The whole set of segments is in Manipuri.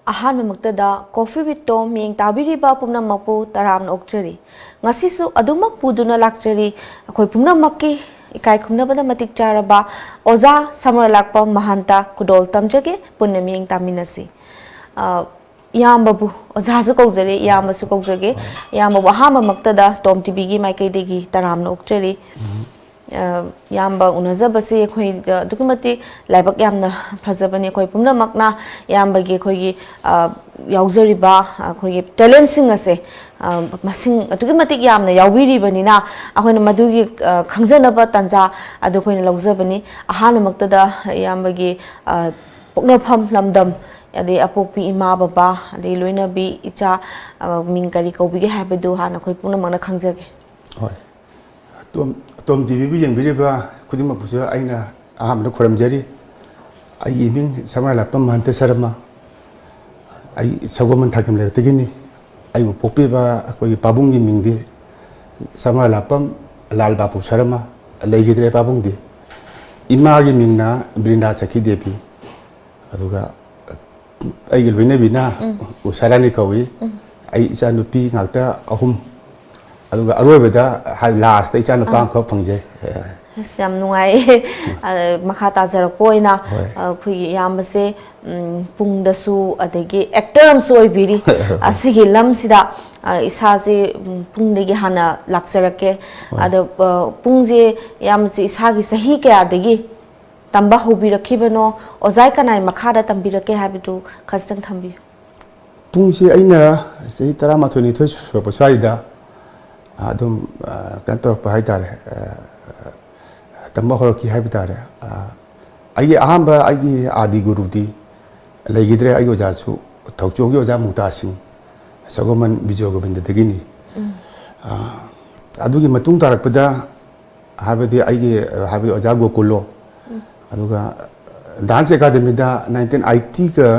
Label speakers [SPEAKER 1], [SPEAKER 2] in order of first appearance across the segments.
[SPEAKER 1] Ahan Maktada, Coffee with Tom, Ming Tabiriba Pumna Mapu, Taram Okcheri. Ngasisu Adumak Puduna Lakcheri, Akopumna Maki, Ikaikumnabana Matik Charaba, Oza, Samurailatpam Mahanta, Kudol Tamjake, Punaming Taminasi. Yambabu, Ozazu Kozeri, Yamasu Kozage, Yamabu Hama Maktada, Tom Tibigi, Maikadigi, Taram Okcheri. Yamba unazabasi koi dokumenti laibak yamna phazabani koi pumna makna yamba ge koi yauzariba koi talent sing ase masing dokumenti yamna yaubiri bani na akoi madugi khangjanaba tanja adu koi lauzabani ahana maktada yamba ge poknapham lamdam ade apokpi ima baba ade loina bi icha mingkari kaubi ge habadu hana koi pumna makna khangjage
[SPEAKER 2] hoi Tom TV yang biriba kudima pusa aina aham na koram jari ai iming Samurailatpam Mahanta Sharma ai sagoman thakim le tegini ai popi ba koi pabung gi mingdi Samurailatpam Lalbapu Sharma legidre pabung di ima gi mingna Brinda Sakhi Devi aduga ai gi loine bina usarani kawi ai isa nupi ngakta ahum aduga aroibada last ai chanu pang kho phangje
[SPEAKER 1] Sam nungai makhata jarakpoina khui yamase pungdasu adegi actor am soi biri asigi lamsida isaje pungdegi hana lakjarake ada pungje yamse isagi sahi ke adegi tamba hobi rakhibano ozai kanai makhada tambirake habitu khastang thambi
[SPEAKER 2] pungse aina sei 12 thoi so saida adum kantor pa haitare tamba horoki haibitare ai ahamba ai adi guru di legidre ai oja chu thokchogi oja mukta sing sagoman bijogo binde degini adugi matung tarakpada habedi ai habi oja gokulo aduga dance academy da 1980 ka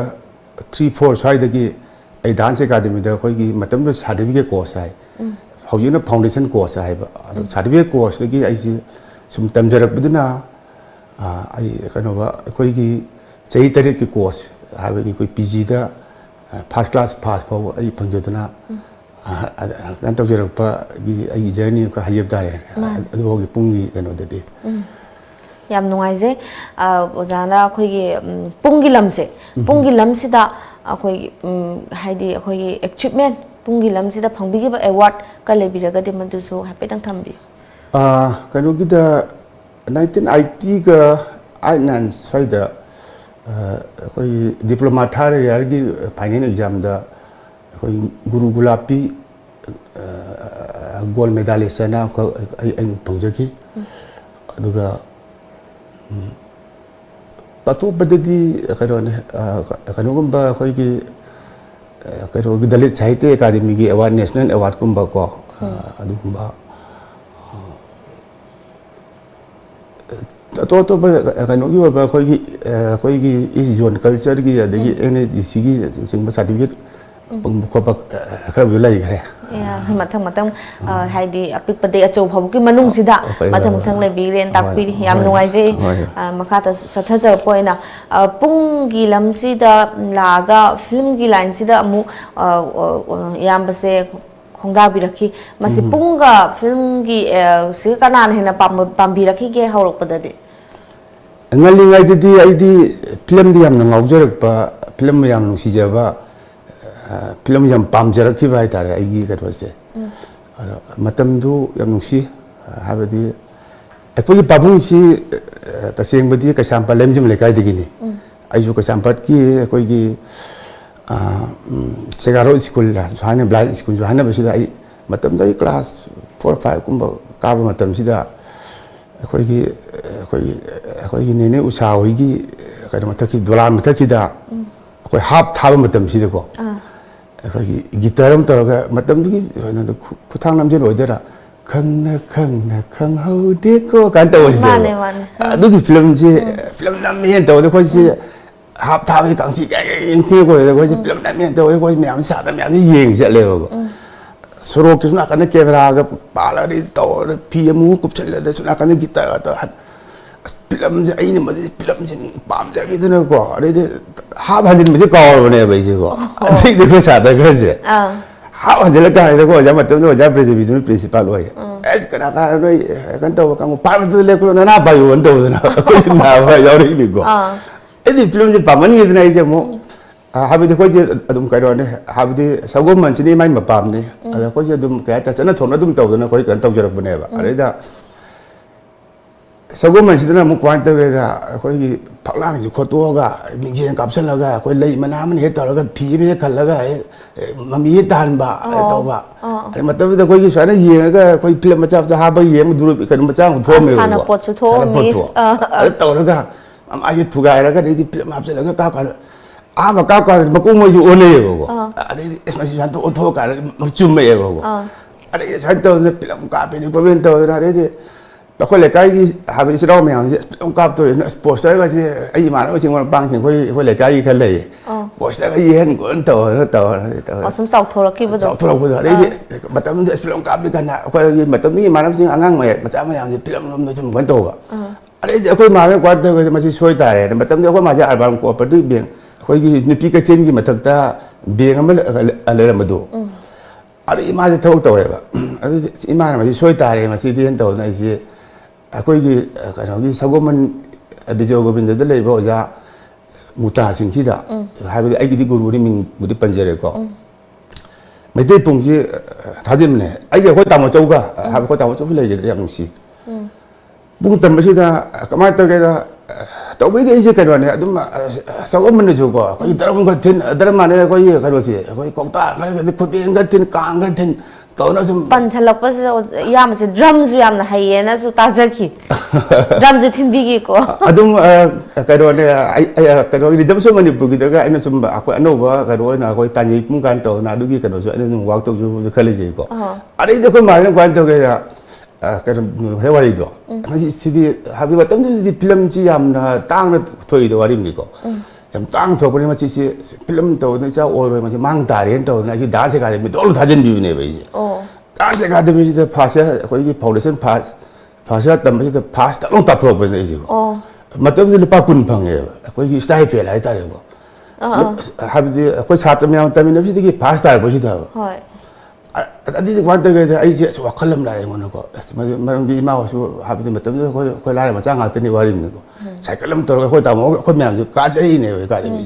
[SPEAKER 2] 3-4 saidagi ai dance academy da koi gi matam do certificate course hai Howina foundation course hai certificate course lagi ai sum tamjarak buduna ai kanova koi gi chei tarik ki course habi koi PG da first class pass paw ai pangjodana kan tawjarak pa gi ai journey ka hayab dare adu hogi pungi kano dadi
[SPEAKER 1] yam nungaise ozana khoi gi pungi lamsida khoi haidi khoi achievement pungi lamsida phangbigiba award ka lebiraga de mandusu hapetang thambi
[SPEAKER 2] kanu gida 1980 ka ainan saida koi diploma thare yargi final exam da koi guru gulapi gold medalist na ko ai pangjaki aduga patu badadi kanu gumba koi ki karo Dalit Sahitya Academy ki award national award kumba ko adu kumba to kanu gi ba koi gi Asian culture gi adagi NADC gi singba certificate pung ko ba khara bi lai gare
[SPEAKER 1] ya mathang haidi apik pade achou phabu ki manung sida mathang lai bi ren tak pi yam nungai je makhata sathajar poina pungi lamsida laga film gi line sida amu yam base khongda bi rakhi masi punga film gi se kanan hena pam bi rakhi ge hawrok padade
[SPEAKER 2] ngali ngai di aidi film di yam ngaujarak pa film yam nu sijaba film yam pamjarak ki bai tare aigi ka twase matam du yam nusi habadi akoi babung si taseng badi ka sampal lemjim lekai digini aiju ka sampat ki akoi gi segaro school la hane blind school jo hane basida ai matam dai class 4 5 kumba ka ba matam sida akoi gi nene usawai gi ka mathaki dolan mathaki da akoi hap thaba matam sida ko gitar am taraga matam gi kuthang namjen oidera khang hau de ko kan taw se adu gi film nam men taw de ko si hap tha bi kang si in ki ko de ko si film nam men taw ko myam sa da myam ni yeng se le ko soro ki suna kan camera ga pala ri taw pi mu kup chal de suna kan gitar ta 필름지 아이는 뭐지 필름지 밤새기더라고 그래도 하반지는 뭐지 가오르네 베이지고 되게 그 사다 그러지 하반지를 가야되고 자마 때문에 자 프레지비드는 프린시팔 와요 에스카나가 간다고 가고 밤들래 그러나 나 봐요 원도나 그지 나 봐. 여리고 애들 필름지 밤만 이드나 이제 뭐 하비디 거기 좀 가려네 하비디 사고만 지니 많이 못 밤네 거기 좀 그야 저는 돈을 좀 떠오르나 거기 간 떠오르 보내 봐 그래다 사고만 시드나 뭐 관점에다 거기 박랑이 코토가 민지엔 값을라가 거기 레이 만하면 했다가 비비에 갈라가 마미에 단바 또봐 아니 맞다보다 거기 사는 이해가 거기 필름 맞잡자 하바 이해 뭐 두루 그 맞잡고 도움이
[SPEAKER 1] 사나 포츠 도움이
[SPEAKER 2] 또가 아이 두가라가 레디 필름 합슬라가 까까 아마 까까 뭐 꿈을 오네요 보고 아니 에스마시 한테 온토가 좀 보고 아니 산토는 필름 까베니 고벤토나 레디 tôi lại cái gì đâu mèo ông cặp tôi poster cái gì ai mà nó chỉ còn băng chỉ coi lại cái gì cái này poster cái gì hết của anh tàu
[SPEAKER 1] sum sọc thôi là cái
[SPEAKER 2] sọc thôi là đấy mà tao mình film cặp đi cái nào coi mà tao nghĩ mà nó chỉ ăn ngang mà chả mà làm gì film nó chỉ một tàu à đấy coi mà nó quan tâm cái mà chỉ xoay tài mà tao coi mà chỉ album của phần đuôi biển coi cái nếp cái trên cái mà thực ta biển nó là làm đồ đấy mà chỉ thâu tàu vậy đấy mà chỉ xoay tài mà chỉ tiền tàu này chỉ कोई की सगोमन बिजो गोविंद दले बो जा मुता सिंह की दा हाबे आई की गुरुरी मिंग गुदी पंजरे को मेते पुंगी थाजिम ने आई के कोई तामो चौगा हाबे कोई तामो चौकी ले जे yang नुसी पुंग तम बसी दा कमाय तो के दा तो बे दे जे करो ने अदुम सगोमन ने जो को कोई धर्म को थिन धर्म माने कोई करो सी कोई कोता करे खुदेन का थिन कांग का थिन
[SPEAKER 1] पंचलक याम से ड्रम जो याम ना है ना जो ताजा की ड्रम जो थिन बिगी को
[SPEAKER 2] अदुम करो ने करो रिदम सो मनी बुगी दगा इन सम अको अनोबा करो ना कोई तानी पुंगान तो ना दुगी करो जो इन वाक तो जो खले जे को अरे देखो माने क्वान तो के करो हेवारी दो सिदी हाबी बतम दी फिल्म जी याम ना तांग थोई दो वारी मी को yam tang tho bani ma chi film to ne cha ol ma mang da ren to na ji da se ga de mi do lu tha jin bi ne ba ji da se ga de mi de pass ya ko ji foundation pass ya tam ji de pass ta long ta tho ba ne ji ko ma tam de pa kun phang ye ko ji style pe lai ta de ko ha bi de ko cha tam ya tam ne bi de pass ta ba ji da hoi adi de wan ta ge ai ji so khalam lai ngo ko ma ram ji ma so ha bi de ma tam de ko la ma cha nga te ni wa ri ne ko sai kalam to ko ta mo ko me am ka jai ne ka de mi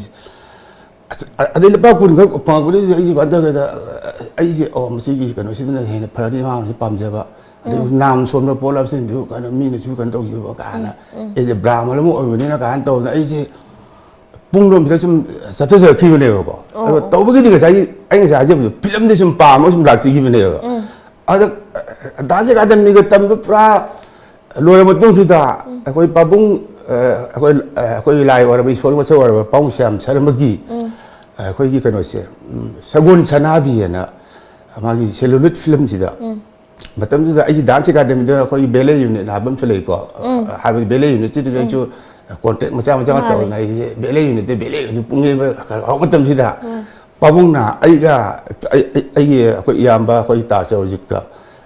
[SPEAKER 2] adi le pa kun ko pa ko de ai wan ta ge da ai ji o ma si gi ka no si de he ne phra di ma si pam je ba nam som no po la sin du ka no mi ne chu kan to ji ba ka na e je bra ma lo mo o ni na ka an to na ai ji pung rom thì 좀 사토서 키우네요 거. 또 보게 되게 자기 아니 자지 필름도 좀 빠모 좀 락시 키우네요. 다시 가든 이거 땀도 프라 로에 못 동시다. 거기 바봉 거기 라이 와라 비 소리 맞서 와라 바웅시암 사람기. 거기 그노세. 사곤 사나비에나 아마기 셀룰릿 필름지다. 맞담도 아이 단시 가든 거기 벨레 유닛 하범 틀레 거. 하비 벨레 유닛도 저 content macam atau na bele unit bele ju pungi au betam sida pabung na ai ga ai ko yamba ko ta so jikka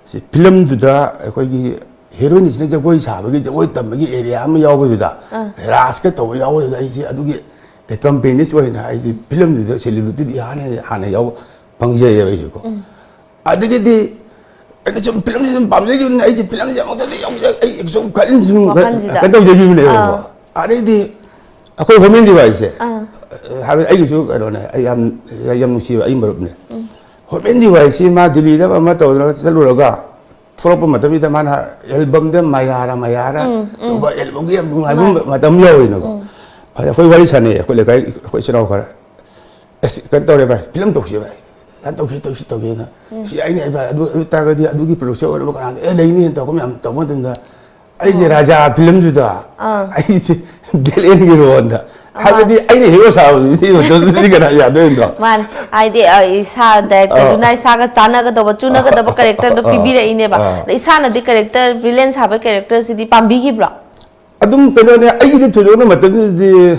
[SPEAKER 2] si film du da ko gi heroine ne je ko sa ba gi ko tam gi area ma yaw bu da ras ka to yaw da ai si adu gi the company so na ai film du da celebrity di hane yaw bang je ye ba ji ko adu gi di anh chụp film thì bấm cái này thì film thì ông thấy ông ấy chụp cảnh chụp cái đâu chơi này rồi à đây thì tôi không biết gì vậy chứ hai anh chụp cái đó này anh nuôi siêu anh bật này không biết gì vậy chứ mà Delhi đó mà tôi nó sẽ lùi ra phô bắp mà tôi biết mà album đó mày ra tôi bảo album kia album mà tôi nhớ rồi nó tôi quay sang này tôi lấy cái channel cái tôi này vậy film tục gì vậy anh tôi khi na si ai này ba ta cái gì cái production nó cái này lấy ni tao có mình tao muốn tin là ai gì raja film chứ ta ai gì billion cái rồi đó hai cái gì ai này hiểu sao thì tôi cái này ya đấy đó
[SPEAKER 1] man ai thì ai sa director này sa cái chana cái đó chuna cái đó character đó pibi đấy này ba isa na di character brilliant sa ba character si di pambi ki bra
[SPEAKER 2] adum cái này ai cái thứ đó mà tôi đi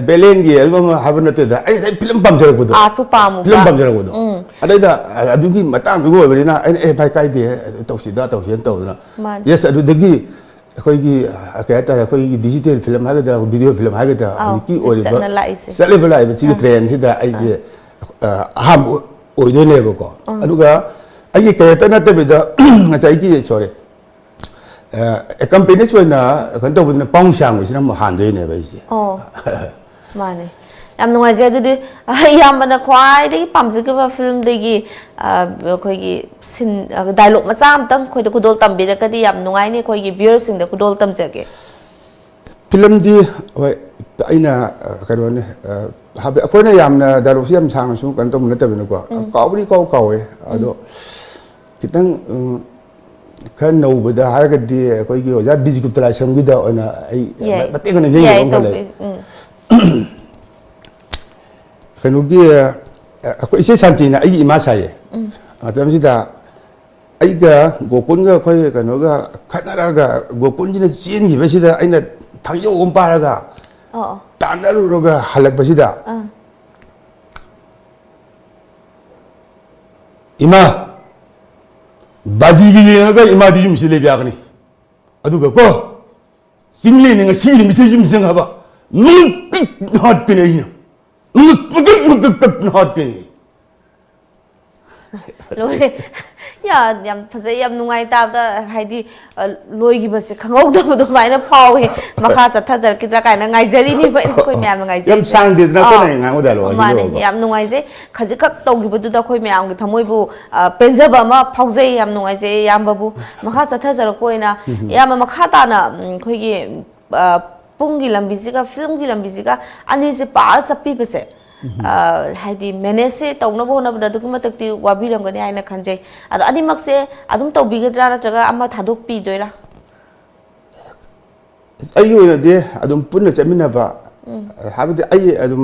[SPEAKER 2] billion cái album happen nó tới ai film pam chơi cái đó
[SPEAKER 1] art pam
[SPEAKER 2] film pam chơi cái đó ada adugi matang bigo berina ai bai kai de tau si da tau sian tau na yes adu degi ꯑꯩꯈꯣꯏꯒꯤ ꯀꯩ ꯍꯥꯏꯇꯥꯔꯦ ꯑꯩꯈꯣꯏꯒꯤ ꯗꯤꯖꯤꯇꯦꯜ ꯐꯤꯂꯝ ꯍꯥꯏꯒꯗ꯭ꯔꯥ ꯚꯤꯗꯤꯑꯣ ꯐꯤꯂꯝ ꯍꯥꯏꯒꯗ꯭ꯔꯥ ꯍꯧꯖꯤꯛꯀꯤ ꯑꯣꯏꯔꯤꯕ ꯆꯠꯂꯤꯕ ꯂꯥꯛꯏꯕ ꯁꯤꯒꯤ ꯇ꯭ꯔꯦꯟꯁꯤꯗ ꯑꯩꯁꯦ ꯑꯍꯥꯟꯕ ꯑꯣꯏꯗꯣꯏꯅꯦꯕꯀꯣ ꯑꯗꯨꯒ ꯑꯩꯒꯤ ꯀꯦꯔꯦꯛꯇꯔ ꯅꯠꯇꯕꯤꯗ ꯉꯁꯥꯏꯒꯤ ꯁꯣꯔꯤ ꯑꯦꯀꯝꯄꯦꯅꯤꯁ ꯑꯣꯏꯅ ꯀꯩꯅꯣ ꯇꯧꯕꯗꯨꯅ ꯄꯥꯎꯡ ꯁꯥꯡꯕꯁꯤꯅ ꯑꯃꯨꯛ ꯍꯥꯟꯗꯣꯏꯅꯦꯕ ꯑꯩꯁꯦ
[SPEAKER 1] ꯃꯥꯅꯦ ꯌꯥꯝ ꯅꯨꯡꯉꯥꯏꯖꯩ ꯑꯗꯨꯗꯤ ꯏꯌꯥꯝꯕꯅ ꯈ꯭ꯋꯥꯏꯗꯒꯤ ꯄꯥꯝꯖꯈꯤꯕ ꯐꯤꯂꯝꯗꯒꯤ ꯑꯩꯈꯣꯏꯒꯤ ꯁꯤꯟ ꯗꯥꯏꯂꯣग ꯃꯆꯥ ꯑꯃꯇꯪ ꯑꯩꯈꯣꯏꯗ ꯈꯨꯗꯣꯜ ꯇꯝꯕꯤꯔꯒꯗꯤ ꯌꯥꯝ ꯅꯨꯡꯉꯥꯏꯅꯤ ꯑꯩꯈꯣꯏꯒꯤ ꯚ꯭ꯌꯨअꯔꯁꯤꯡꯗ ꯈꯨꯗꯣꯜ ꯇꯝꯖꯒꯦ
[SPEAKER 2] ꯐꯤꯂꯝꯗꯤ ꯍꯣꯏ ꯑꯩꯅ ꯀꯩꯅꯣꯅꯦ ꯍꯥꯏꯕꯗꯤ ꯑꯩꯈꯣꯏꯅ ꯌꯥꯝꯅ ꯗꯥꯏꯂꯣꯒꯁꯤ ꯌꯥꯝ ꯁꯥꯡꯅꯁꯨ ꯀꯩꯅꯣ ꯇꯧꯕ ꯅꯠꯇꯕꯅꯤꯀꯣ ꯀꯥꯎꯕꯗꯤ ꯀꯥꯎꯋꯦ ꯑꯗꯣ ꯈꯤꯇꯪ ꯈꯔ ꯅꯧꯕꯗ ꯍꯥꯏꯔꯒꯗꯤ ꯑꯩꯈꯣꯏꯒꯤ ꯑꯣꯖꯥ ꯕꯤꯖꯤꯒꯨꯞꯇꯔꯥꯏꯁꯝꯒꯤꯗ ꯑꯣꯏꯅ ꯑꯩ ꯃꯇꯦꯛ ꯑꯃ ꯅꯤꯡꯁꯤꯡꯖꯕ ꯑꯃ ꯈꯔ ꯂꯩ ꯀꯩꯅꯣꯒꯤ ꯑꯩꯈꯣꯏ ꯏꯆꯦ ꯁꯥꯟꯇꯤꯅ ꯑꯩꯒꯤ ꯏꯃꯥ ꯁꯥꯏꯌꯦ ꯃꯇꯝꯁꯤꯗ ꯑꯩꯒ ꯒꯣꯀꯨꯟꯒ ꯑꯩꯈꯣꯏ ꯀꯩꯅꯣꯒ ꯈꯠꯅꯔꯒ ꯒꯣꯀꯨꯟꯁꯤꯅ ꯆꯦꯟꯈꯤꯕꯁꯤꯗ ꯑꯩꯅ ꯊꯥꯡꯖꯧ ꯑꯃ ꯄꯥꯔꯒ ꯇꯥꯟꯅꯔꯨꯔꯒ ꯍꯜꯂꯛꯄꯁꯤꯗ 이마 바지기가 이마디 좀 실례비하거니 아두가 거 싱리는 거 시리 미세 좀 생각봐 눈 핫비네 이놈 눈 핫비네
[SPEAKER 1] लोरे याम फजे याम नुंगाई ताबदा हाइदी लोइगिबसे खंगौदबदो माइना फावे मखा चथाजर किद्रा काइना गाइजरी नि कोइ म्याम गाइजरी
[SPEAKER 2] याम सांगदिद्रा कोइ गांगोदा लो
[SPEAKER 1] माने याम नुंगाइजे खजिखक तौगिबदुदा कोइ म्याम गे थमोइबु पेंजबा मा फाउजे याम नुंगाइजे याम बाबु मखा चथाजर कोइना याम मखा ताना कोइगी पुंगी लंबिजिगा फिल्मगी लंबिजिगा अनिसे पार सप्पीबसे हाइदी मैनेज से तौनब होनबदा दुकु मतकति वाबिरंगनि आइना खंजै अद अनिमक से अदुम तौबिगद्रा नत्रगा अमा थादोक पिदोइरा
[SPEAKER 2] अई ओइनदे अदुम पुन्ना चमिनबा हाबदि अई अदुम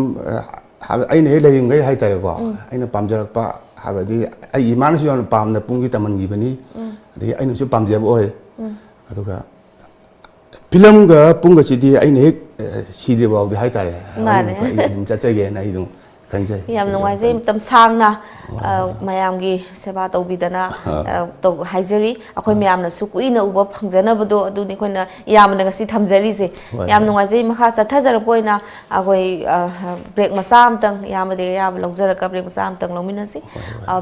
[SPEAKER 2] अइना हे लयिंगै हाइतारेको अइना पामजरकपा हाबदि अई इमानसु यान पामना पुंगी तमनगिबनि अदि अइनसु पामजबो ओइ अदुगा फिल्मगा पुंगसिदि अइना हे सिद्रिबाउदि हाइतारे माने अदुम चचगेना इदुम खंजै
[SPEAKER 1] याम नुंगाइजे मतम सांगना मयामगी सेवा तौबिदना तो हाइजरी अखोइ मयामना सुकुइना उबा फंगजनबदो अदुनि खोइना यामना गसि थमजरीसे याम नुंगाइजे मखा चथाजरपोइना अखोइ ब्रेक मसा अमतंग यामदे याम लौजरका ब्रेक मसा अमतंग लौमिनसि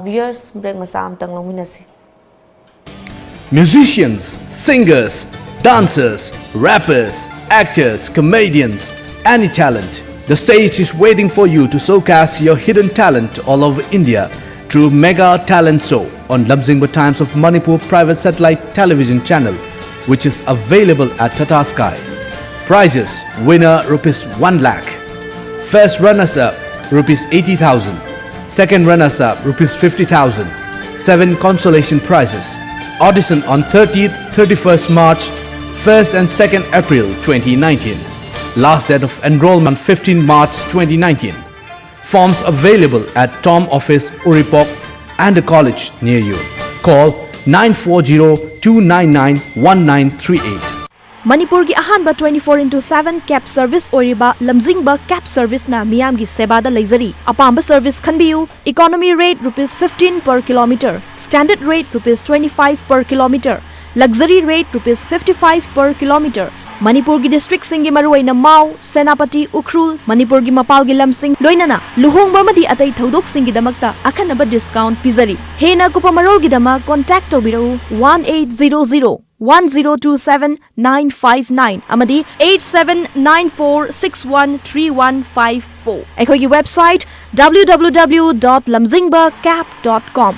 [SPEAKER 1] व्यूअर्स ब्रेक मसा अमतंग लौमिनसि
[SPEAKER 3] Musicians, singers, dancers, rappers, actors, comedians, any talent. The stage is waiting for you to showcase your hidden talent all over India through Mega Talent Show on Lamjingba Times of Manipur Private Satellite Television Channel, which is available at Tata Sky. Prizes: winner ₹1 lakh, first runners-up ₹80,000, second runners-up ₹50,000, 7 consolation prizes. Audition on 30th, 31st March, 1st and 2nd April 2019. Last date of enrollment 15 March 2019. Forms available at Tom Office, Uripok and a college near you. Call 940-299-1938.
[SPEAKER 4] Manipur ki ahanba 24/7 cab service oriba lamjingba cab service na miyam gi seba da leizari apamba service khanbiu economy rate ₹15 per kilometer, standard rate ₹25 per kilometer, luxury rate ₹55 per kilometer. Manipur gi district singi maruaina Mau, Senapati, Ukhrul, Manipur gi mapal gi lamsing loinana luhongba madi atai thodok singi damakta akhanaba discount pizari. Hena kupamarol gi dama contact tobirau 1800-1027-959 amadi 8794613154. Ekhoi gi website www.lamjingbacap.com.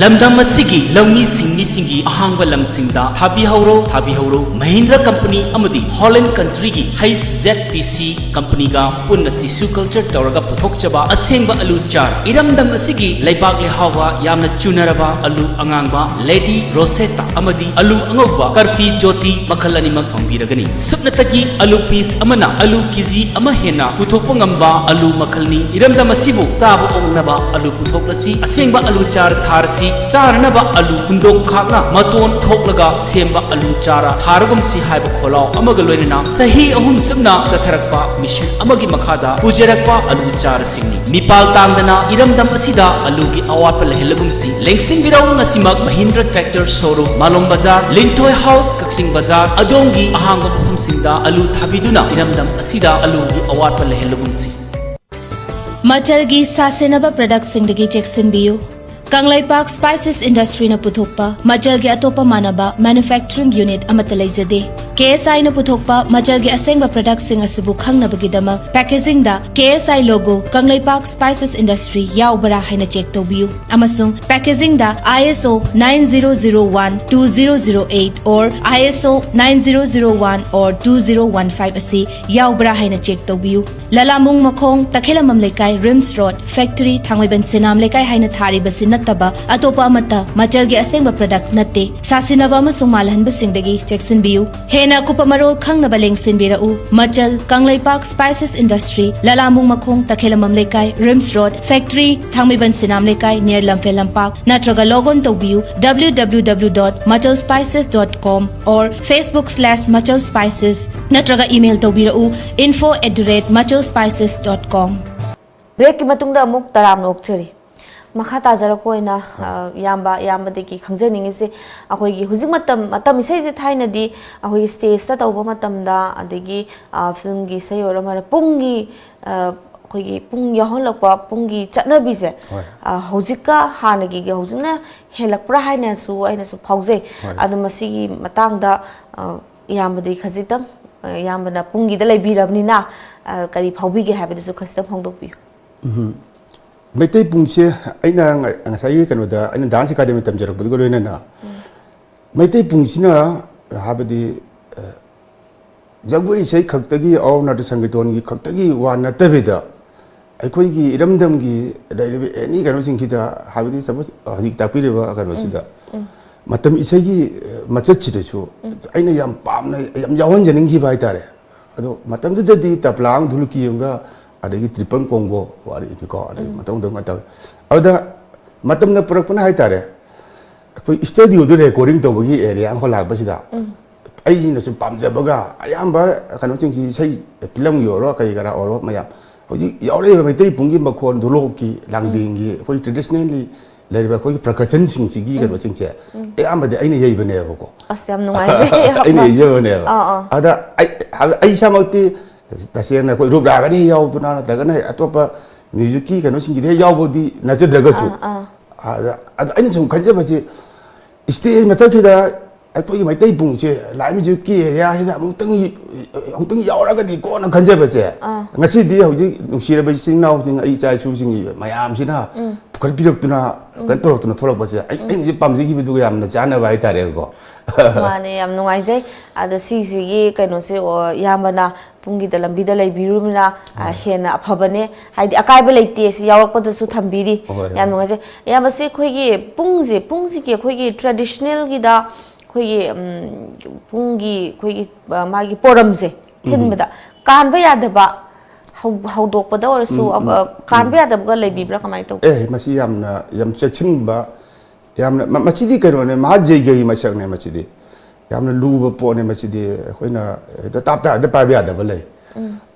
[SPEAKER 5] Lamdam asigi lawmi singmi ahangba lamsingda thabi hauro Mahindra company amadi Holland country gi Heiss ZPC company ga punna tissue culture tawraga puthokchaba asengba alu char iramdam asigi laibak le hawa yamna chunaraba alu angangba Lady Rosetta amadi alu angogba karfi jyoti makhal animak phambiragani supnatagi alu piece amana alu kg ama hena puthokpa ngamba alu makhalni iramdam asibu sabu ongnaba alu puthoklasi asengba alu char tharsi ꯑꯁꯤ ꯆꯥꯅꯅꯕ ꯑꯂꯨ ꯍꯨꯟꯗꯣꯛ ꯈꯥꯛꯅ ꯃꯇꯣꯟ ꯊꯣꯛꯂꯒ ꯁꯦꯝꯕ ꯑꯂꯨ ꯆꯥꯔ ꯊꯥꯔꯒꯨꯝꯁꯤ ꯍꯥꯏꯕ ꯈꯣꯜꯂꯥꯎ ꯑꯃꯒ ꯂꯣꯏꯅꯅ ꯆꯍꯤ 3 ꯆꯨꯞꯅ ꯆꯠꯊꯔꯛꯄ ꯃꯤꯁꯟ ꯑꯃꯒꯤ ꯃꯈꯥꯗ ꯄꯨꯖꯔꯛꯄ ꯑꯂꯨ ꯆꯥꯔꯁꯤꯡꯅꯤ ꯃꯤꯄꯥꯜ ꯇꯥꯡꯗꯅ ꯏꯔꯝꯗꯝ ꯑꯁꯤꯗ ꯑꯂꯨꯒꯤ ꯑꯋꯥꯠꯄ ꯂꯩꯍꯜꯂꯒꯨꯝꯁꯤ ꯂꯦꯡꯁꯤꯟꯕꯤꯔꯧ ꯉꯁꯤꯃꯛ ꯃꯍꯤꯟꯗ꯭ꯔ ꯇ꯭ꯔꯦꯛꯇꯔ ꯁꯣꯔꯨꯝ ꯃꯥꯂꯣꯝ ꯕꯖꯥꯔ ꯂꯤꯡꯊꯣꯏ ꯍꯥꯎꯁ ꯀꯛꯆꯤꯡ ꯕꯖꯥꯔ ꯑꯗꯣꯝꯒꯤ ꯑꯍꯥꯡꯕ ꯃꯐꯝꯁꯤꯡꯗ ꯑꯂꯨ ꯊꯥꯕꯤꯗꯨꯅ ꯏꯔꯝꯗꯝ ꯑꯁꯤꯗ ꯑꯂꯨꯒꯤ ꯑꯋꯥꯠꯄ ꯂꯩꯍꯜꯂꯒꯨꯝꯁꯤ
[SPEAKER 6] ꯃꯆꯜꯒꯤ ꯁꯥꯁꯦꯅꯕ ꯄ꯭ꯔꯗꯛꯁꯤꯡꯗꯒꯤ ꯆꯦꯛꯁꯤꯟꯕꯤꯌꯨ ꯀꯪꯂꯩꯄꯥꯛ ꯁ꯭ꯄꯥꯏꯁꯦꯁ ꯏꯟꯗꯁꯇ꯭ꯔꯤꯅ ꯄꯨꯊꯣꯛꯄ ꯃꯆꯜꯒꯤ ꯑꯇꯣꯞꯄ ꯃꯥꯟꯅꯕ ꯃꯦꯅꯨꯐꯦꯛꯆꯔꯤꯡ ꯌꯨꯅꯤꯠ ꯑꯃꯠꯇ ꯂꯩꯖꯗꯦ KSIꯅ ꯄꯨꯊꯣꯛꯄ ꯃꯆꯜꯒꯤ ꯑꯁꯦꯡꯕ ꯄ꯭ꯔꯗꯛꯁꯤꯡ ꯑꯁꯤꯕꯨ ꯈꯪꯅꯕꯒꯤꯗꯃꯛ ꯄꯦꯀꯦꯖꯤꯡꯗ KSI logo Kangleipak spices industry ꯌꯥꯎꯕ꯭ꯔꯥ ꯍꯥꯏꯅ ꯆꯦꯛ ꯇꯧꯕꯤꯌꯨ ꯑꯃꯁꯨꯡ ꯄꯦꯀꯦꯖꯤꯡꯗ ISO 9001-2008 or ISO 9001 or 2015 ꯑꯁꯤ ꯌꯥꯎꯕ꯭ꯔꯥ ꯍꯥꯏꯅ ꯆꯦꯛ ꯇꯧꯕꯤꯌꯨ ꯂꯂꯥꯃꯨꯡ ꯃꯈꯣꯡ ꯇꯈꯦꯂꯝꯕꯝ ꯂꯩꯀꯥꯏ ꯔꯤꯝꯁ ꯔꯣꯗ ꯐꯦꯛꯇꯔꯤ ꯊꯥꯡꯃꯩꯕꯟ ꯁꯤꯅꯥꯝ ꯂꯩꯀꯥꯏ ꯍꯥꯏꯅ ꯊꯥꯔꯤꯕꯁꯤ ꯅꯠꯇꯕ ꯑꯇꯣꯞꯄ ꯑꯃꯠꯇ ꯃꯆꯜꯒꯤ ꯑꯁꯦꯡꯕ ꯄ꯭ꯔꯗꯛ ꯅꯠꯇꯦ ꯁꯥꯁꯤꯟꯅꯕ ꯑꯃꯁꯨꯡ ꯃꯥꯜꯍꯟꯕꯁꯤꯡꯗꯒꯤ ꯆꯦꯛꯁꯤꯟꯕꯤꯌꯨ ꯍꯦꯟꯅ ꯑꯀꯨꯞꯄ ꯃꯔꯣꯜ ꯈꯪꯅꯕ ꯂꯦꯡꯁꯤꯟꯕꯤꯔꯛꯎ ꯃꯆꯜ ꯀꯪꯂꯩꯄꯥꯛ ꯁ꯭ꯄꯥꯏꯁꯦꯁ ꯏꯟꯗꯁꯇ꯭ꯔꯤ ꯂꯂꯥꯃꯨꯡ ꯃꯈꯣꯡ ꯇꯈꯦꯂꯝꯕꯝ ꯂꯩꯀꯥꯏ ꯔꯤꯝꯁ ꯔꯣꯗ ꯐꯦꯛꯇꯔꯤ ꯊꯥꯡꯃꯩꯕꯟ ꯁꯤꯅꯥꯝ ꯂꯩꯀꯥꯏ ꯅꯤꯌꯔ ꯂꯝꯐꯦꯜ ꯂꯝꯄꯥꯛ ꯅꯠꯇ꯭ꯔꯒ ꯂꯣꯒ ꯑꯣꯟ ꯇꯧꯕꯤꯌꯨ www.machalspices.com or facebook/machalspices नत्रगा ईमेल तौबीरऊ info@machalspices.com
[SPEAKER 1] ब्रेक की मतुंगदा अमुक तराम नोक्चरी मखा ताजरको ओइना यामबदगी खंजनिंगिसे अखोइगी हुजिक मतम इसेजे थाइनदी अखोइगी स्टेज ता तौबा मतमदा अदगी फिल्मगी सयोरमर पुंगी अखोइगी पुंग याहोलकपा पुंगी चटनबीसे हुजिका हानगी हुजिना हेलकप्रा हाइनासु आइनासु फाउजे अदु मसिगी मतंगदा यामबदगी खजितम यामबना पुंगीदा लेबिरबनिना करी फाउबीगे हाबदसु खजितम फोंदोकपियु
[SPEAKER 2] Meitei पुंसे अइना ngasai kanoda aina dance academy tamjarak budu loina na Meitei पुंसिना हाबदि जगoi sei khaktagi aw na sangiton gi khaktagi wa na tabida aikoi gi iramdam gi daibe any kano singkida habidi suppose hajik tapireba kano sida matam isai gi machachirachu aina yam pamna yam yawon janing gi bai tare ado matam dadi taplang dhulki yunga adagi triple congo wari ko adagi matam dong mata ada matam na purakpana hai tare koi studio do recording to bagi area ang holag basida ai na su pamja baga ayamba kanu chingki sei film yo ro kai gara oro maya hoji yaure ba mai tei pungi makhon dulo ki langding gi koi traditionally leriba koi percussion sing chi gi ga chingche ayamba de aina yei bane ba ko
[SPEAKER 1] asyam nungai je
[SPEAKER 2] aina yei je bane ba ada ai samakti tasena koi rup ra ga ni yaw tu na daga na atopa music ki kanu sing gi de yaw bodi na je daga chu ada aina sum khanje ba ji stage matak ki da अखोई मैतै पुंसे लाइम जु की एरिया हिदा अमुतंग यावरागदि कोना खंजेबसे ngasiदी हौजि नुसिरबे सिंनाव सिंग आई चाइ सु सिंग मयाम सिना फुखर पिरक्तुना कंट्रोलतुना थोरबसे आई जि पामजिगी बिदु यामना जाना बाय तारे को
[SPEAKER 1] माने याम नुंगाइजै आदा सिसिगी कैनोसे यामना पुंगी द लंबी द लेबिरुमिना हेना अफबने हाइदि अकाइबे लेते सि यावरपदसु थंबिरी याम नुंगाइजै यामसे खोइगी पुंजी के खोइगी ट्रेडिशनल गी दा खोइगी पुंगी खोइगी मागी पोरमसे थिनबदा कानबा यादबा हौदोकपदा ओरसु कानबा यादबगा लेबिब्रा कमाइ तौ
[SPEAKER 2] मसी याम चेक्सिनबा यामना मचिदी करोने मा जेगई मसकने मचिदी यामना लुबा पोने मचिदी खोइना तापता द पाइबा यादबा लै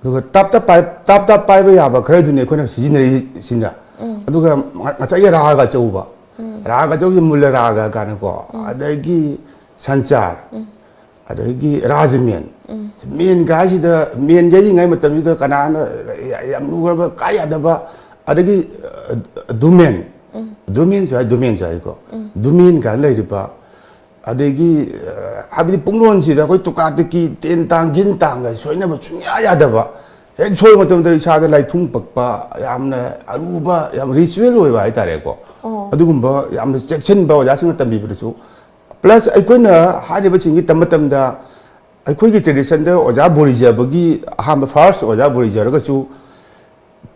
[SPEAKER 2] दुगा तापता पाइबा याबा खरै दुने खोइना सिजिनरी सिना दुगा ngachai raga chauba मुल्ला रागा काने को अदगी संचार अदगी राजमेन मेन गाजी द मेन गाजी ngai matam ida kanana yam lugarba kayadaba adagi dumen jai ko dumen kan leiriba adagi habidi punglon si da koi tukatiki ten tang gin tang ga soina ba chunya yadaba ek choi matam da isa da lai thung pakpa yamna aruba yam ritual oi ba itare ko adugumba yamna section ba jasing tambi bisu plus aikoina hadiba singi tamatamda aikoigi tradition da oja borija bagi aham first oja borija raga chu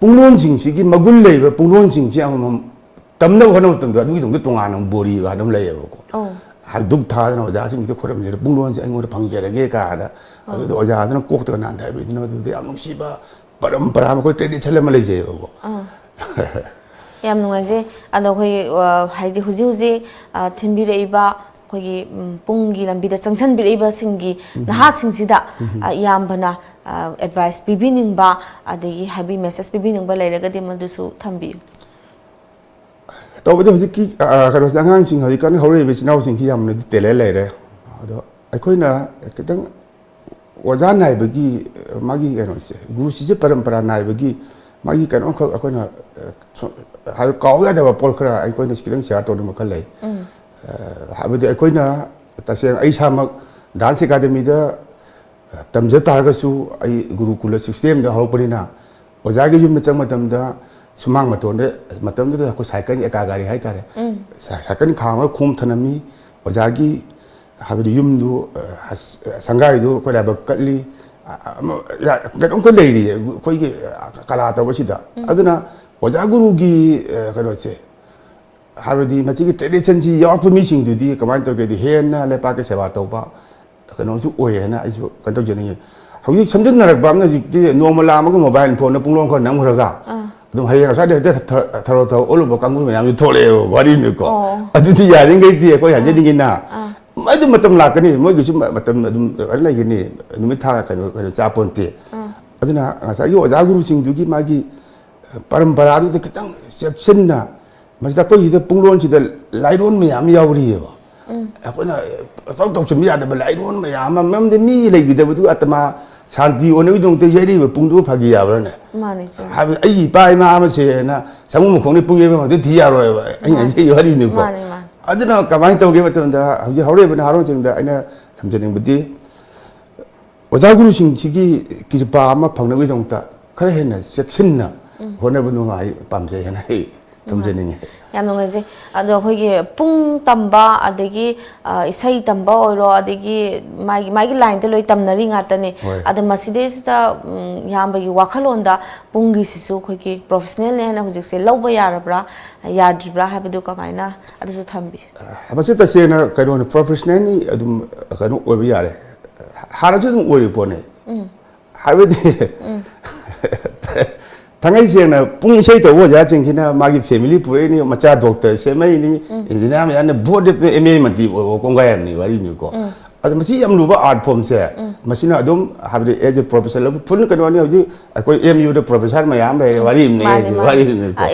[SPEAKER 2] punglon sing sigi magul leiba punglon sing ji am tamna hono tamda adugi dong tongan bori ba nam leiba ko duk tha na oja sing to khoram je punglon ji aingo phangjerage ka da adu oja da kok ta nan thai bi no du am nusi ba parampara ma ko tradition ma leije ko
[SPEAKER 1] ꯌꯥꯝ ꯅꯨꯡꯉꯥꯏꯖꯩ ꯑꯗꯣ ꯑꯩꯈꯣꯏ ꯍꯥꯏꯗꯤ ꯍꯧꯖꯤꯛ ꯊꯤꯟꯕꯤꯔꯛꯏꯕ ꯑꯩꯈꯣꯏꯒꯤ ꯄꯨꯡꯒꯤ ꯂꯝꯕꯤꯗ ꯆꯪꯁꯟꯕꯤꯔꯛꯏꯕꯁꯤꯡꯒꯤ ꯅꯍꯥꯁꯤꯡꯁꯤꯗ ꯏꯌꯥꯝꯕꯅ ꯑꯦꯗꯚꯥꯏꯁ ꯄꯤꯕꯤꯅꯤꯡꯕ ꯑꯗꯒꯤ ꯍꯥꯏꯕꯤ ꯃꯦꯁꯦꯖ ꯄꯤꯕꯤꯅꯤꯡꯕ ꯂꯩꯔꯒꯗꯤ ꯃꯗꯨꯁꯨ ꯊꯝꯕꯤꯌꯨ
[SPEAKER 2] ꯇꯧꯕꯗꯤ ꯍꯧꯖꯤꯛꯀꯤ ꯀꯩꯅꯣꯁꯦ ꯑꯉꯥꯡꯁꯤꯡ ꯍꯧꯖꯤꯛꯀꯥꯟ ꯍꯧꯔꯛꯏꯕ ꯏꯆꯤꯟ ꯏꯅꯥꯎꯁꯤꯡꯁꯤ ꯌꯥꯝꯅꯗꯤ ꯇꯦꯂꯦꯟ ꯂꯩꯔꯦ ꯑꯗꯣ ꯑꯩꯈꯣꯏꯅ ꯈꯤꯇꯪ ꯑꯣꯖꯥ ꯅꯥꯏꯕꯒꯤ ꯃꯥꯒꯤ ꯀꯩꯅꯣꯁꯦ ꯒꯨꯔꯨꯁꯤꯁꯦ ꯄꯔꯝꯄꯔꯥ ꯅꯥꯏꯕꯒꯤ ꯃꯥꯒꯤ ꯀꯩꯅꯣꯝꯈꯛ ꯑꯩꯈꯣꯏꯅ ꯀꯥꯎ ꯌꯥꯗꯕ ꯄꯣꯠ ꯈꯔ ꯑꯩꯈꯣꯏꯅ ꯈꯤꯇꯪ ꯁꯤꯌꯥꯔ ꯇꯧꯅꯤꯡꯕ ꯈꯔ ꯂꯩ ꯍꯥꯏꯕꯗꯤ ꯑꯩꯈꯣꯏꯅ ꯇꯁꯦꯡꯅ ꯑꯩ ꯏꯁꯥꯃꯛ ꯗꯥꯟꯁ ꯑꯦꯀꯥꯗꯃꯤꯗ ꯇꯝꯖ ꯇꯥꯔꯒꯁꯨ ꯑꯩ ꯒꯨꯔꯨꯀꯨꯂ ꯁꯤꯁꯇꯦꯝꯗ ꯍꯧꯔꯛꯄꯅꯤꯅ ꯑꯣꯖꯥꯒꯤ ꯌꯨꯝꯗ ꯆꯪꯕ ꯃꯇꯝꯗ ꯁꯨꯃꯥꯡ ꯃꯇꯝꯗꯨꯗ ꯑꯩꯈꯣꯏ ꯁꯥꯏꯀꯜ ꯑꯦꯀꯥ ꯒꯥꯔꯤ ꯍꯥꯏꯇꯥꯔꯦ ꯁꯥꯏꯀꯜ ꯈꯥꯝꯃꯒ ꯈꯣꯡ ꯊꯅꯝꯃꯤ ꯑꯣꯖꯥꯒꯤ ꯍꯥꯏꯕꯗꯤ ꯌꯨꯝꯗꯨ ꯁꯪꯒꯥꯏꯗꯨ ꯑꯩꯈꯣꯏ ꯂꯥꯏꯕꯛ ꯀꯠꯂꯤ ꯀꯩꯅꯣꯝꯈ ꯂꯩꯔꯤ ꯑꯩꯈꯣꯏꯒꯤ ꯀꯂꯥ ꯇꯧꯕꯁꯤꯗ ꯑꯗꯨꯅ ꯑꯣꯖꯥ ꯒꯨꯔꯨꯒꯤ ꯀꯩꯅꯣꯁꯦ ꯍꯥꯏꯕꯗꯤ ꯃꯁꯤꯒꯤ ꯇ꯭ꯔꯦꯗꯤꯁꯟꯁꯤ ꯌꯥꯎꯔꯛꯄ ꯃꯤꯁꯤꯡꯗꯨꯗꯤ ꯀꯃꯥꯏꯅ ꯇꯧꯒꯦꯗꯤ ꯍꯦꯟꯅ ꯂꯩꯄꯥꯛꯀꯤ ꯁꯦꯕꯥ ꯇꯧꯕ ꯀꯩꯅꯣꯁꯨ ꯑꯣꯏꯌꯦꯅ ꯑꯩꯁꯨ ꯀꯩꯅꯣ ꯇꯧꯖꯅꯤꯡꯉꯤ ꯍꯧꯖꯤꯛ ꯁꯝꯖꯤꯟꯅꯔꯛꯄ ꯑꯃꯅ ꯍꯧꯖꯤꯛꯇꯤ ꯅꯣꯡꯃ ꯂꯥꯛꯑꯃꯒ ꯃꯣꯕꯥꯏꯜ ꯐꯣꯟꯗ ꯄꯨꯡꯂꯣꯡ ꯈꯔ ꯅꯝꯈ꯭ꯔꯒ ꯑꯗꯨꯝ ꯍꯌꯦꯡ ꯑꯁ꯭ꯋꯥꯏꯗ ꯍꯦꯛꯇ ꯊꯔꯣ ꯑꯣꯜꯂꯨꯕ ꯀꯥꯡꯕꯨ ꯃꯌꯥꯝꯁꯨ ꯊꯣꯛꯂꯛꯑꯦꯕ ꯋꯥꯔꯤꯅꯤꯀꯣ ꯑꯗꯨꯗꯤ ꯌꯥꯔꯤꯈꯩꯗꯤ ꯑꯩꯈꯣꯏ ꯍꯥꯏꯖꯅꯤꯡꯉꯤꯅ ꯑꯗꯨ ꯃꯇꯝ ꯂꯥꯛꯀꯅꯤ ꯃꯣꯏꯒꯤꯁꯨ ꯃꯇꯝ ꯑꯗꯨꯝ ꯂꯩꯒꯅꯤ ꯅꯨꯃꯤꯠ ꯊꯥ ꯀꯩꯅꯣ ꯆꯥꯄꯣꯟꯇꯦ ꯑꯗꯨꯅ ꯉꯁꯥꯏꯒꯤ ꯑꯣꯖꯥ ꯒꯨꯔꯨꯁꯤꯡꯗꯨꯒꯤ ꯃꯥꯒꯤ ꯄꯔꯝꯄꯔꯥꯗꯨꯗ ꯈꯤꯇꯪ ꯆꯦꯛꯁꯤꯟꯅ ꯃꯁꯤꯗ ꯑꯩꯈꯣꯏꯁꯤꯗ ꯄꯨꯡꯂꯣꯟꯁꯤꯗ ꯂꯥꯏꯔꯣꯟ ꯃꯌꯥꯝ ꯌꯥꯎꯔꯤꯑꯕ ꯑꯩꯈꯣꯏꯅ ꯇꯧꯁꯤꯟꯕ ꯌꯥꯗꯕ ꯂꯥꯏꯔꯣꯟ ꯃꯌꯥꯝ ꯑꯃ ꯃꯔꯝꯗꯤ ꯃꯤ ꯂꯩꯈꯤꯗꯕꯗꯨ ꯑꯇꯃꯥ ꯁꯥꯟꯇꯤ ꯑꯣꯏꯅꯕꯒꯤꯗꯃꯛꯇ ꯌꯩꯔꯤꯕ ꯄꯨꯡꯗꯨ ꯐꯥꯒꯤ ꯌꯥꯕ꯭ꯔꯥꯅꯦ ꯍꯥꯏꯕꯗꯤ ꯑꯩꯒꯤ ꯏꯄꯥ ꯏꯃꯥ ꯑꯃꯁꯦꯅ ꯁꯃꯨ ꯃꯈꯣꯡꯗ ꯄꯨꯡ ꯌꯩꯕ ꯃꯛꯇꯤ ꯊꯤ ꯌꯥꯔꯣꯏꯕ ꯑꯩꯅ ꯍꯥꯏꯖꯩ ꯋꯥꯔꯤꯅꯤꯀꯣ ꯑꯗꯨꯅ ꯀꯃꯥꯏꯅ ꯇꯧꯒꯦ ꯃꯇꯝꯗ ꯍꯧꯖꯤꯛ ꯍꯧꯔꯛꯏꯕ ꯅꯍꯥꯔꯣꯟꯁꯤꯡꯗ ꯑꯩꯅ ꯊꯝꯖꯅꯤꯡꯕꯗꯤ ꯑꯣꯖꯥ ꯒꯨꯔꯨꯁꯤꯡꯁꯤꯒꯤ ꯀ꯭ꯔꯤꯄꯥ ꯑꯃ ꯐꯪꯅꯕꯒꯤꯗꯃꯛꯇ ꯈꯔ ꯍꯦꯟꯅ ꯆꯦꯛꯁꯤꯟꯅ ꯍꯣꯠꯅꯕ ꯅꯨꯡꯉꯥꯏ ꯄꯥꯝꯖꯩ ꯍꯥꯏꯅ ꯑꯩ ꯊꯝꯖꯅꯤꯡꯉꯤ
[SPEAKER 1] ꯌꯥꯝ ꯅꯨꯡꯉꯥꯏꯖꯩ ꯑꯗꯣ ꯑꯩꯈꯣꯏꯒꯤ ꯄꯨꯡ ꯇꯝꯕ ꯑꯗꯒꯤ ꯏꯁꯩ ꯇꯝꯕ ꯑꯣꯏꯔꯣ ꯑꯗꯒꯤ ꯃꯥꯒꯤ ꯂꯥꯏꯟꯗ ꯂꯣꯏ ꯇꯝꯅꯔꯤ ꯉꯥꯛꯇꯅꯦ ꯑꯗꯣ ꯃꯁꯤꯗꯩꯁꯤꯗ ꯏꯌꯥꯝꯕꯒꯤ ꯋꯥꯈꯜꯂꯣꯟꯗ ꯄꯨꯡꯒꯤꯁꯤꯁꯨ ꯑꯩꯈꯣꯏꯒꯤ ꯄ꯭ꯔꯣꯐꯦꯁꯅꯦꯜꯅꯦ ꯍꯥꯏꯅ ꯍꯧꯖꯤꯛꯁꯦ ꯂꯧꯕ ꯌꯥꯔꯕ꯭ꯔꯥ ꯌꯥꯗ꯭ꯔꯤꯕ꯭ꯔꯥ ꯍꯥꯏꯕꯗꯨ ꯀꯃꯥꯏꯅ ꯑꯗꯨꯁꯨ ꯊꯝꯕꯤ
[SPEAKER 2] ꯃꯁꯤ ꯇꯁꯦꯡꯅ ꯀꯩꯅꯣꯅꯤ ꯄ꯭ꯔꯣꯐꯦꯁꯅꯦꯜꯅꯤ ꯑꯗꯨꯝ ꯀꯩꯅꯣ ꯑꯣꯏꯕ ꯌꯥꯔꯦ ꯍꯥꯟꯅꯁꯨ ꯑꯗꯨꯝ ꯑꯣꯏꯔꯤ ꯄꯣꯠꯅꯤ ꯍꯥꯏꯕꯗꯤ ꯊꯥꯡꯉꯩ ꯁꯦꯡꯅ ꯄꯨꯡ ꯏꯁꯩ ꯇꯧꯕ ꯑꯣꯖꯥꯁꯤꯡꯁꯤꯅ ꯃꯥꯒꯤ ꯐꯦꯃꯤꯂꯤ ꯄꯨꯔꯛꯏꯅꯤ ꯃꯆꯥ ꯗꯣꯛꯇꯔ ꯁꯦꯝꯃꯛꯏꯅꯤ ꯏꯟꯖꯤꯅꯤꯌꯥꯔ ꯃꯌꯥꯝꯅ ꯚꯣꯠ ꯂꯦꯞꯇꯅ ꯑꯦꯝ ꯑꯦ ꯃꯟꯇ꯭ꯔꯤ ꯑꯣꯏꯕ ꯀꯣꯡꯒꯥꯏ ꯑꯃꯅꯤ ꯋꯥꯔꯤꯅꯤꯀꯣ ꯑꯗꯣ ꯃꯁꯤ ꯌꯥꯝ ꯂꯨꯕ ꯑꯥꯔꯠ ꯐꯣꯝꯁꯦ ꯃꯁꯤꯅ ꯑꯗꯨꯝ ꯍꯥꯏꯕꯗꯤ ꯑꯦज ꯑꯦ ꯄ꯭ꯔꯣꯐꯦꯁꯔ ꯐꯨꯜ ꯀꯩꯅꯣꯅꯤ ꯍꯧꯖꯤꯛ ꯑꯩꯈꯣꯏ ꯑꯦꯝ ꯌꯨꯗ ꯄ꯭ꯔꯣꯐꯦꯁꯔ ꯃꯌꯥꯝ ꯂꯩꯔꯦ ꯋꯥꯔꯤ ꯑꯃꯅꯤ ꯋꯥꯔꯤꯅꯤꯀꯣ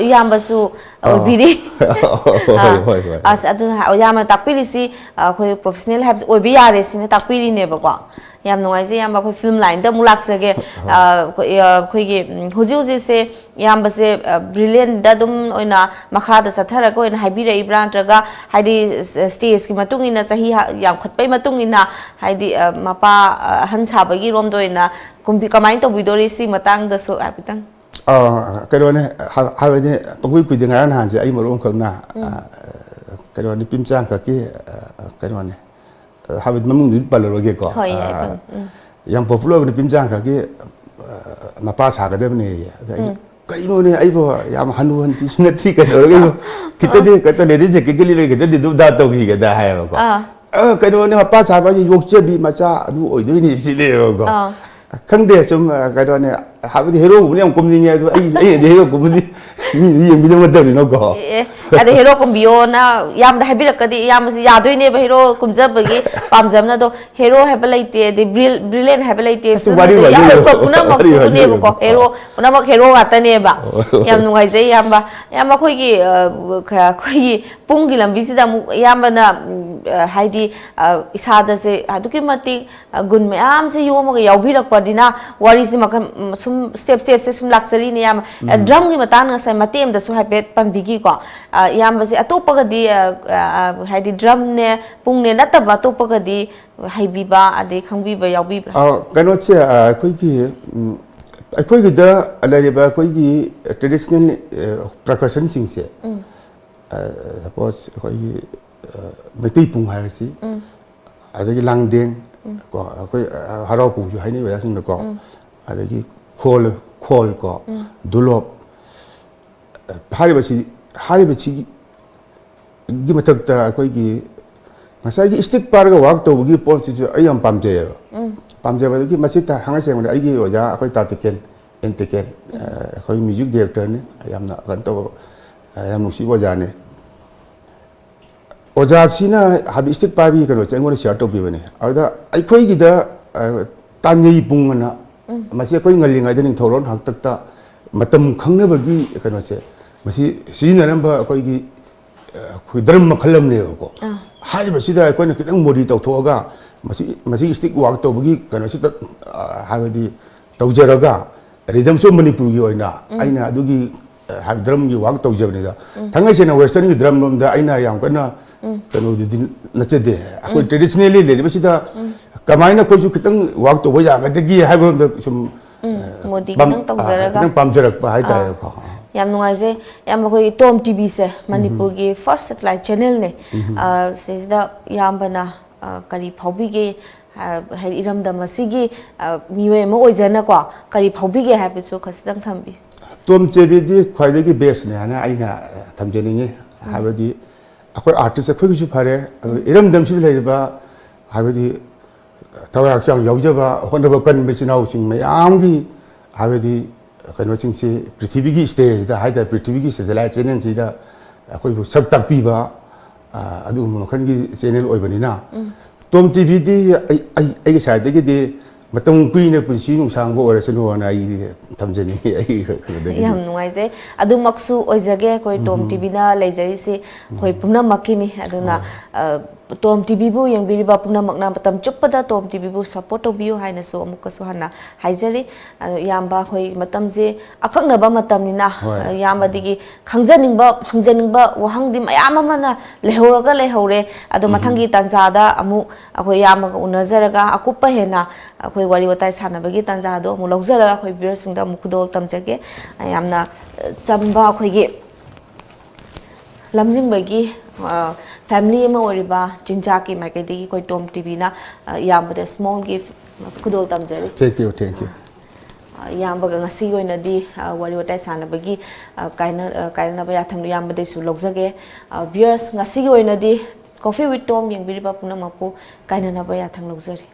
[SPEAKER 1] ꯏꯌꯥꯝꯕꯁꯨ ꯑꯣꯏꯕꯤꯔꯤ ꯑꯁ ꯑꯗꯨꯅ ꯌꯥꯝꯅ ꯇꯥꯛꯄꯤꯔꯤꯁꯤ ꯑꯩꯈꯣꯏ ꯄ꯭ꯔꯣꯐꯦꯁꯅꯦꯜ ꯍꯥꯏꯕꯁꯤ ꯑꯣꯏꯕ ꯌꯥꯔꯦ ꯁꯤꯅ ꯇꯥꯛꯄꯤꯔꯤꯅꯦꯕꯀꯣ ꯌꯥꯝ ꯅꯨꯡꯉꯥꯏꯖꯩ ꯏꯌꯥꯝꯕ ꯑꯩꯈꯣꯏ ꯐꯤल्म ꯂꯥꯏꯟꯗ ꯑꯃꯨꯛ ꯂꯥꯛꯆꯒꯦ ꯑꯩꯈꯣꯏꯒꯤ ꯍꯧꯖꯤꯛꯁꯦ ꯏꯌꯥꯝꯕꯁꯦ ꯕ꯭ꯔꯤꯂꯤꯌꯟꯗ ꯑꯗꯨꯝ ꯑꯣꯏꯅ ꯃꯈꯥꯗ ꯆꯠꯊꯔꯒ ꯑꯣꯏꯅ ꯍꯥꯏꯕꯤꯔꯛꯏꯕ꯭ꯔꯥ ꯅꯠꯇ꯭ꯔꯒ ꯍꯥꯏꯗꯤ ꯁ꯭ꯇꯦꯖꯀꯤ ꯃꯇꯨꯡ ꯏꯟꯅ ꯆꯍꯤ ꯌꯥꯝꯈꯠꯄꯩ ꯃꯇꯨꯡ ꯏꯟꯅ ꯍꯥꯏꯗꯤ ꯃꯄꯥ ꯑꯍꯟ ꯁꯥꯕꯒꯤ ꯔꯣꯝꯗ ꯑꯣꯏꯅ ꯀꯃꯥꯏꯅ ꯇꯧꯕꯤꯗꯣꯔꯤ ꯁꯤ ꯃꯇꯥꯡꯗꯁꯨ ꯍꯥꯏꯐꯦꯠꯇꯪ
[SPEAKER 2] ꯀꯩꯅꯣꯅꯦ ꯍꯥꯏꯕꯗꯤ ꯄꯪꯀꯨꯏ ꯀꯨꯏꯗꯦ ꯉꯔꯥꯡ ꯅꯍꯥꯟꯁꯦ ꯑꯩ ꯃꯔꯨꯞ ꯑꯃꯈꯛꯅ ꯀꯩꯅꯣꯅꯤ ꯄꯤꯝꯆꯥꯡ ꯈꯛꯀꯤ ꯀꯩꯅꯣꯅꯦ ꯍꯥꯏꯕꯗꯤ ꯃꯃꯤꯡꯗꯨꯗꯤ ꯄꯜꯂꯔꯣꯏꯒꯦꯀꯣ ꯌꯥꯝ ꯄꯣꯄꯨꯂꯔ ꯑꯣꯏꯕ ꯄꯤꯝꯆꯥꯡ ꯈꯛꯀꯤ ꯃꯄꯥ ꯁꯥꯒꯗꯕꯅꯦ ꯑꯗ ꯑꯩꯅ ꯀꯩꯅꯣꯅꯦ ꯑꯩꯕꯨ ꯌꯥꯝ ꯍꯅꯨ ꯍꯟꯊꯤꯁꯨ ꯅꯠꯇ꯭ꯔꯤ ꯀꯩꯗꯧꯔꯒ ꯈꯤꯇꯗꯤ ꯂꯦꯗꯤ ꯖꯦꯀꯦꯠꯀꯤ ꯂꯤꯠꯂꯒ ꯈꯤꯇꯗꯤ ꯗꯨꯕꯗꯥ ꯇꯧꯈꯤꯒꯗ ꯍꯥꯏꯌꯦꯕꯀꯣ ꯀꯩꯅꯣꯅꯦ ꯃꯄꯥ ꯁꯥꯕ ꯍꯥꯏꯁꯦ ꯌꯣꯛꯆꯕꯤ ꯃꯆꯥ ꯑꯗꯨ ꯑꯣꯏꯗꯣꯏꯅꯤ ꯁꯤꯅꯦꯕꯀꯣ ꯈꯪꯗꯦ ꯁꯨꯝ ꯀꯩꯅꯣꯅꯦ ꯍꯥꯏꯕꯗꯤ ꯍꯦꯔꯣꯒꯨꯝꯕꯗꯤ ꯌꯥꯝ ꯀꯨꯝꯅꯤꯡꯉꯦ ꯑꯗꯣ ꯑꯩꯗꯤ ꯍꯦꯔꯣꯒꯨꯝꯕꯗꯤ ꯃꯤꯅ ꯌꯦꯡꯕꯤꯗꯕ ꯅꯠꯇꯕꯅꯤꯅꯀꯣ
[SPEAKER 1] ꯑꯗ ꯍꯦꯔꯣ ꯀꯨꯝꯕꯤꯌꯣꯅ ꯌꯥꯝꯅ ꯍꯥꯏꯕꯤꯔꯛꯀꯗꯤ ꯏꯌꯥꯝꯕꯁꯤ ꯌꯥꯗꯣꯏꯅꯦꯕ ꯍꯦꯔꯣ ꯀꯨꯝꯖꯕꯒꯤ ꯄꯥꯝꯖꯕꯅ ꯑꯗꯣ ꯍꯦꯔꯣ ꯍꯥꯏꯕ ꯂꯩꯇꯦ ꯑꯗꯩ ꯕ꯭ꯔꯤꯂꯤꯌꯟ ꯍꯥꯏꯕ ꯂꯩꯇꯦ ꯐꯤꯜꯝꯗ ꯌꯥꯎꯔꯤꯕ ꯄꯨꯝꯅꯃꯛꯇꯨꯕꯨꯅꯦꯕꯀꯣ ꯍꯦꯔꯣ ꯄꯨꯝꯅꯃꯛ ꯍꯦꯔꯣ ꯉꯥꯛꯇꯅꯦꯕ ꯌꯥꯝ ꯅꯨꯡꯉꯥꯏꯖꯩ ꯏꯌꯥꯝꯕ ꯑꯩꯈꯣꯏꯒꯤ ꯄꯨꯡꯒꯤ ꯂꯝꯕꯤꯁꯤꯗ ꯑꯃꯨꯛ ꯏꯌꯥꯝꯕꯅ ꯍꯥꯏꯗꯤ ꯏꯁꯥꯗꯁꯦ ꯑꯗꯨꯛꯀꯤ ꯃꯇꯤꯛ ꯒꯨꯟ ꯃꯌꯥꯝꯁꯦ ꯌꯣꯝꯃꯒ ꯌꯥꯎꯕꯤꯔꯛꯄꯅꯤꯅ ꯋꯥꯔꯤꯁꯤ ꯃꯈꯜ ꯁꯨꯝ ꯁ꯭ꯇꯦꯞꯁꯦ ꯁꯨꯝ ꯂꯥꯛꯆꯔꯤꯅꯦ ꯏꯌꯥꯝꯕ ꯗ꯭ꯔꯝꯒꯤ ꯃꯇꯥꯡꯗ ꯉꯁꯥꯏ ꯃꯇꯦꯛ ꯑꯃꯗꯁꯨ ꯍꯥꯏꯐꯦꯠ ꯄꯟꯕꯤꯈꯤꯀꯣ ꯏꯌꯥꯝꯕꯁꯦ ꯑꯇꯣꯞꯄꯒꯗꯤ ꯍꯥꯏꯗꯤ ꯗ꯭ꯔꯝꯅꯦ ꯄꯨꯡꯅꯦ ꯅꯠꯇꯕ ꯑꯇꯣꯞꯄꯒꯗꯤ ꯍꯩꯕꯤꯕ ꯑꯗꯩ ꯈꯪꯕꯤꯕ ꯌꯥꯎꯕꯤꯕ꯭ꯔꯥ
[SPEAKER 2] ꯀꯩꯅꯣꯁꯦ ꯑꯩꯈꯣꯏꯒꯤꯗ ꯂꯩꯔꯤꯕ ꯑꯩꯈꯣꯏꯒꯤ ꯇ꯭ꯔꯦꯗꯤꯁꯅꯦꯜ ꯄ꯭ꯔꯀꯁꯟꯁꯤꯡꯁꯦ ꯁꯄꯣꯁ ꯑꯩꯈꯣꯏꯒꯤ ꯃꯩꯇꯩ ꯄꯨꯡ ꯍꯥꯏꯔꯁꯤ ꯑꯗꯒꯤ ꯂꯥꯡꯗꯦꯡ ꯀꯣ ꯑꯩꯈꯣꯏ ꯍꯔꯥꯎꯄꯨꯡꯁꯨ ꯍꯥꯏꯅꯩ ꯑꯣꯖꯥꯁꯤꯡꯅꯀꯣ ꯑꯗꯒꯤ ꯈꯣꯜ ꯀꯣ ꯗꯨꯂꯣꯞ ꯍꯥꯏꯔꯤꯕꯁꯤꯒꯤ ꯃꯊꯛꯇ ꯑꯩꯈꯣꯏꯒꯤ ꯉꯁꯥꯏꯒꯤ ꯏꯁꯇꯤꯛ ꯄꯥꯔꯒ ꯋꯥꯛ ꯇꯧꯕꯒꯤ ꯄꯣꯠꯁꯤꯁꯨ ꯑꯩ ꯌꯥꯝ ꯄꯥꯝꯖꯩꯑꯕ ꯄꯥꯝꯖꯕꯗꯒꯤ ꯃꯁꯤ ꯍꯪꯉ ꯁꯦꯡꯕꯗ ꯑꯩꯒꯤ ꯑꯣꯖꯥ ꯑꯩꯈꯣꯏ ꯇꯥꯇꯤꯀꯦꯟ ꯑꯩꯈꯣꯏ ꯃ꯭ꯌꯨꯖꯤꯛ ꯗꯤꯔꯦꯛꯇꯔꯅꯤ ꯌꯥꯝꯅ ꯀꯩꯅꯣ ꯇꯧꯕ yam nusi oja ne oja sina habi stick pabi kano chengona share to bibane ada ai khoi gi da tanyi pungana masi koi ngalinga da ning thoron hak tak ta matam khangna bagi kano se masi sina namba koi gi khudram makhalam ne ko hai basi da koi na kitang modi to thoga masi stick work to bagi kano si ta habadi tawjaraga rhythm so manipur gi oina aina adugi drum gi work tawjabni da thangai sena western gi drum nom da aina yam kana kano di nachede akoi traditionally le basi da kamaina ko ju kitang work to boya ga gi hai bom da sum
[SPEAKER 1] modi kitang tawjaraga
[SPEAKER 2] kitang pamjarak pa hai ta ko
[SPEAKER 1] yam nuai je yam ko tom tv se manipur gi first satellite channel ne se da yam bana kari phaubi ge hai iram da masigi miwe mo oijana ko kari phaubi ge ha pichu khasang thambi
[SPEAKER 2] tom chebi di khwaide gi base ne ana aina thamjeni nge habadi akoi artist akoi ju phare iram dam si lai ba habadi tawa chang yaujaba honda kan besinau sing mayam gi habadi kano sing si prithvi gi stage da haida prithvi gi satellite channel si da akoi bu sak tak pi ba adu mo khan gi channel oi bani na tom tv di ai side gi di matam kui ne punsi nung sang bo rasano na ai thamjani ai
[SPEAKER 1] yam nuai je adu maksu oijage koi tom tv na lejari se koi pumna makini aduna tom tv bu yang biri ba pumna makna matam chuppada tom tv bu support obiu haina so amuk so hana haijari yam ba koi matam je akhakna ba matam ni na yam adigi khangjaning ba wahang di mayam amana lehoraga lehore adu mathangi tanja da amu akoi yam ga unazaraga akupa hena akoi wari watai sana bagi tanja do mu logzaraga akoi bir singda mu khudol tamjage yamna chamba akoi gi lamjing bagi family ma oriba jinja ki makai degi koi tom tv na yambada small gift khudol tamjari
[SPEAKER 2] thank you
[SPEAKER 1] yambaga ngasi goina di wari watai sana bagi kaina ba yathang yambada su logjage viewers ngasi goina di coffee with tom yang biriba puna mapu kaina na ba yathang logjari